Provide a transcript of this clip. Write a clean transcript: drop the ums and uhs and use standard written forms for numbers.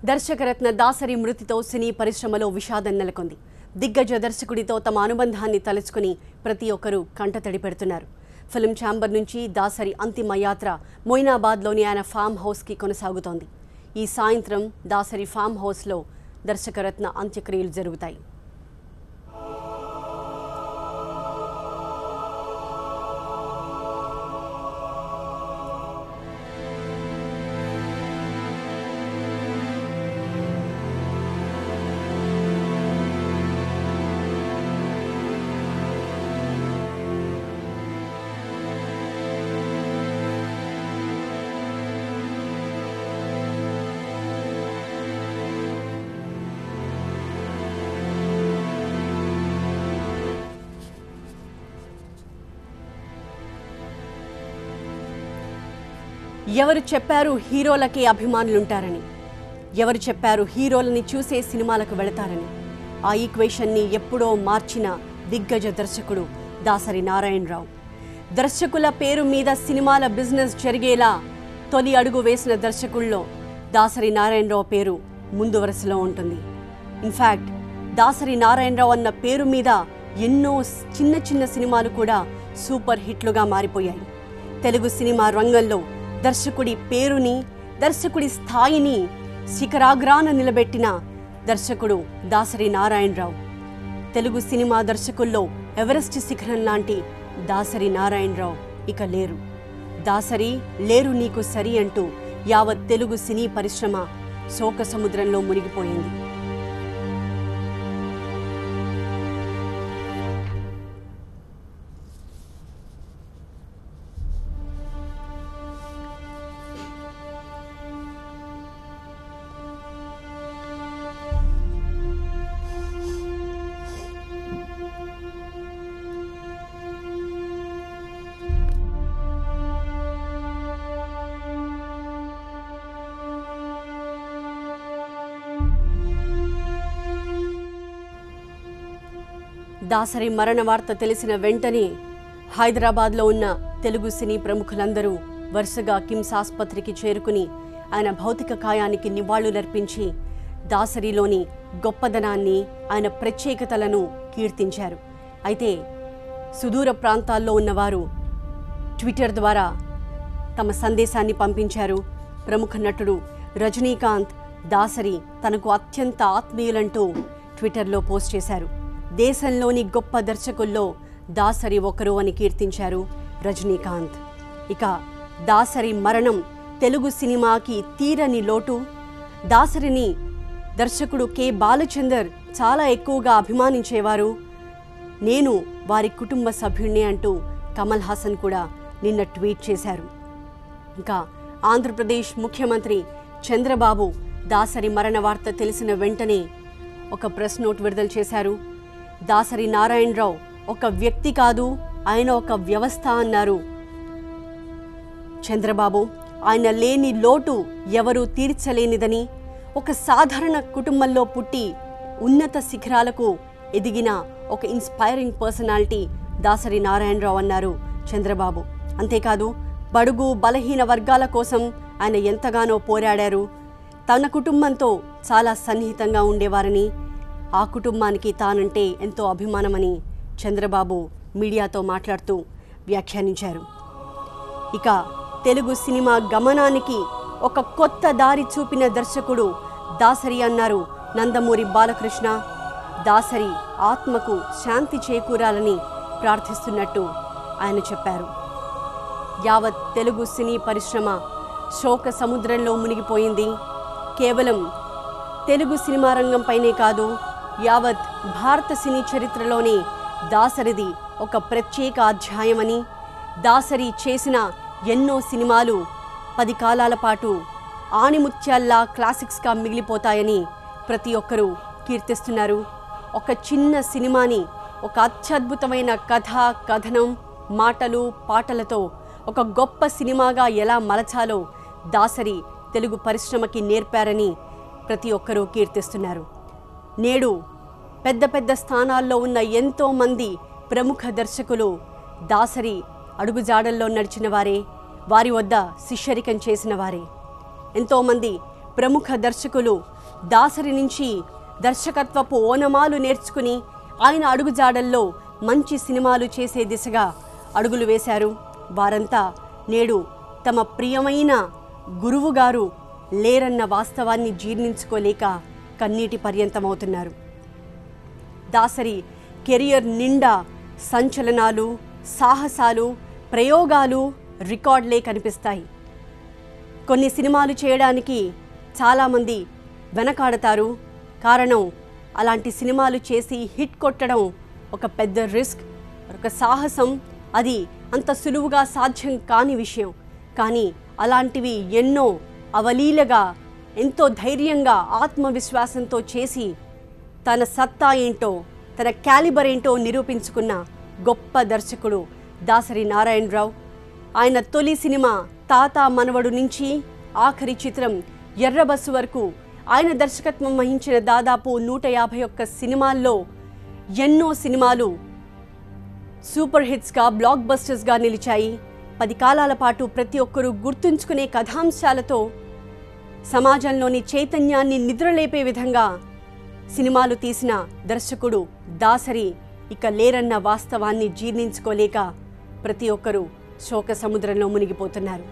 దర్శకరత్న దాసరి మృతితో సినీ పరిశ్రమలో విషాదం నెలకొంది. దిగ్గజ దర్శకుడితో తమ అనుబంధాన్ని తలుచుకుని ప్రతి ఒక్కరూ కంటతడి పెడుతున్నారు. ఫిల్మ్ ఛాంబర్ నుంచి దాసరి అంతిమ యాత్ర మొయినాబాద్లోని ఆయన ఫామ్ హౌస్కి కొనసాగుతోంది. ఈ సాయంత్రం దాసరి ఫామ్ హౌస్లో దర్శకరత్న అంత్యక్రియలు జరుగుతాయి. ఎవరు చెప్పారు హీరోలకే అభిమానులుంటారని? ఎవరు చెప్పారు హీరోలని చూసే సినిమాలకు వెళతారని? ఆ ఈక్వేషన్ని ఎప్పుడో మార్చిన దిగ్గజ దర్శకుడు దాసరి నారాయణరావు. దర్శకుల పేరు మీద సినిమాల బిజినెస్ జరిగేలా తొలి అడుగు వేసిన దర్శకుల్లో దాసరి నారాయణరావు పేరు ముందు వరుసలో ఉంటుంది. ఇన్ఫ్యాక్ట్ దాసరి నారాయణరావు అన్న పేరు మీద ఎన్నో చిన్న చిన్న సినిమాలు కూడా సూపర్ హిట్లుగా మారిపోయాయి. తెలుగు సినిమా రంగంలో దర్శకుడి పేరుని, దర్శకుడి స్థాయిని శిఖరాగ్రాన నిలబెట్టిన దర్శకుడు దాసరి నారాయణరావు. తెలుగు సినిమా దర్శకుల్లో ఎవరెస్ట్ శిఖరం లాంటి దాసరి నారాయణరావు ఇక లేరు. దాసరి లేరు నీకు సరి అంటూ యావత్ తెలుగు సినీ పరిశ్రమ శోక సముద్రంలో మునిగిపోయింది. దాసరి మరణ వార్త తెలిసిన వెంటనే హైదరాబాద్లో ఉన్న తెలుగు సినీ ప్రముఖులందరూ వరుసగా కిమ్స్ ఆసుపత్రికి చేరుకుని ఆయన భౌతిక కాయానికి నివాళులర్పించి దాసరిలోని గొప్పదనాన్ని, ఆయన ప్రత్యేకతలను కీర్తించారు. అయితే సుదూర ప్రాంతాల్లో ఉన్నవారు ట్విట్టర్ ద్వారా తమ సందేశాన్ని పంపించారు. ప్రముఖ నటుడు రజనీకాంత్ దాసరి తనకు అత్యంత ఆత్మీయులంటూ ట్విట్టర్లో పోస్ట్ చేశారు. దేశంలోని గొప్ప దర్శకుల్లో దాసరి ఒకరు అని కీర్తించారు రజనీకాంత్. ఇక దాసరి మరణం తెలుగు సినిమాకి తీరని లోటు. దాసరిని దర్శకుడు కె బాలచందర్ చాలా ఎక్కువగా అభిమానించేవారు. నేను వారి కుటుంబ సభ్యుణ్ణి అంటూ కమల్ హాసన్ కూడా నిన్న ట్వీట్ చేశారు. ఇంకా ఆంధ్రప్రదేశ్ ముఖ్యమంత్రి చంద్రబాబు దాసరి మరణ వార్త తెలిసిన వెంటనే ఒక ప్రెస్ నోట్ విడుదల చేశారు. దాసరి నారాయణరావు ఒక వ్యక్తి కాదు, ఆయన ఒక వ్యవస్థ అన్నారు చంద్రబాబు. ఆయన లేని లోటు ఎవరూ తీర్చలేనిదని, ఒక సాధారణ కుటుంబంలో పుట్టి ఉన్నత శిఖరాలకు ఎదిగిన ఒక ఇన్స్పైరింగ్ పర్సనాలిటీ దాసరి నారాయణరావు అన్నారు చంద్రబాబు. అంతేకాదు బడుగు బలహీన వర్గాల కోసం ఆయన ఎంతగానో పోరాడారు. తన కుటుంబంతో చాలా సన్నిహితంగా ఉండేవారని, ఆ కుటుంబానికి తానంటే ఎంతో అభిమానమని చంద్రబాబు మీడియాతో మాట్లాడుతూ వ్యాఖ్యానించారు. ఇక తెలుగు సినిమా గమనానికి ఒక కొత్త దారి చూపిన దర్శకుడు దాసరి అన్నారు నందమూరి బాలకృష్ణ. దాసరి ఆత్మకు శాంతి చేకూరాలని ప్రార్థిస్తున్నట్టు ఆయన చెప్పారు. యావత్ తెలుగు సినీ పరిశ్రమ శోక సముద్రంలో మునిగిపోయింది. కేవలం తెలుగు సినిమా రంగంపైనే కాదు, యావత్ భారత సినీ చరిత్రలోనే దాసరిది ఒక ప్రత్యేక అధ్యాయమని, దాసరి చేసిన ఎన్నో సినిమాలు 10 కాలాల పాటు ఆణిముత్యాల్లా క్లాసిక్స్గా మిగిలిపోతాయని ప్రతి ఒక్కరూ కీర్తిస్తున్నారు. ఒక చిన్న సినిమాని ఒక అత్యద్భుతమైన కథ, కథనం, మాటలు, పాటలతో ఒక గొప్ప సినిమాగా ఎలా మలచాలో దాసరి తెలుగు పరిశ్రమకి నేర్పారని ప్రతి ఒక్కరూ కీర్తిస్తున్నారు. నేడు పెద్ద పెద్ద స్థానాల్లో ఉన్న ఎంతో మంది ప్రముఖ దర్శకులు దాసరి అడుగుజాడల్లో నడిచిన వారే, వారి వద్ద శిష్యరికం చేసిన వారే. ఎంతోమంది ప్రముఖ దర్శకులు దాసరి నుంచి దర్శకత్వపు ఓనమాలు నేర్చుకుని ఆయన అడుగుజాడల్లో మంచి సినిమాలు చేసే దిశగా అడుగులు వేశారు. వారంతా నేడు తమ ప్రియమైన గురువుగారు లేరన్న వాస్తవాన్ని జీర్ణించుకోలేక కన్నీటి పర్యంతమవుతున్నారు. దాసరి కెరియర్ నిండా సంచలనాలు, సాహసాలు, ప్రయోగాలు, రికార్డులే కనిపిస్తాయి. కొన్ని సినిమాలు చేయడానికి చాలామంది వెనకాడతారు. కారణం, అలాంటి సినిమాలు చేసి హిట్ కొట్టడం ఒక పెద్ద రిస్క్, ఒక సాహసం. అది అంత సులువుగా సాధ్యం కాని విషయం. కానీ అలాంటివి ఎన్నో అవలీలగా, ఎంతో ధైర్యంగా, ఆత్మవిశ్వాసంతో చేసి తన సత్తా ఏంటో, తన క్యాలిబర్ ఏంటో నిరూపించుకున్న గొప్ప దర్శకుడు దాసరి నారాయణరావు. ఆయన తొలి సినిమా తాత మనవడు నుంచి ఆఖరి చిత్రం ఎర్రబస్సు వరకు ఆయన దర్శకత్వం వహించిన దాదాపు 151 సినిమాల్లో ఎన్నో సినిమాలు సూపర్ హిట్స్గా, బ్లాక్ బస్టర్స్గా నిలిచాయి. 10 కాలాల పాటు ప్రతి ఒక్కరూ గుర్తుంచుకునే కథాంశాలతో సమాజంలోని చైతన్యాన్ని నిద్రలేపే విధంగా సినిమాలు తీసిన దర్శకుడు దాసరి ఇక లేరన్న వాస్తవాన్ని జీర్ణించుకోలేక ప్రతి ఒక్కరూ శోక సముద్రంలో మునిగిపోతున్నారు.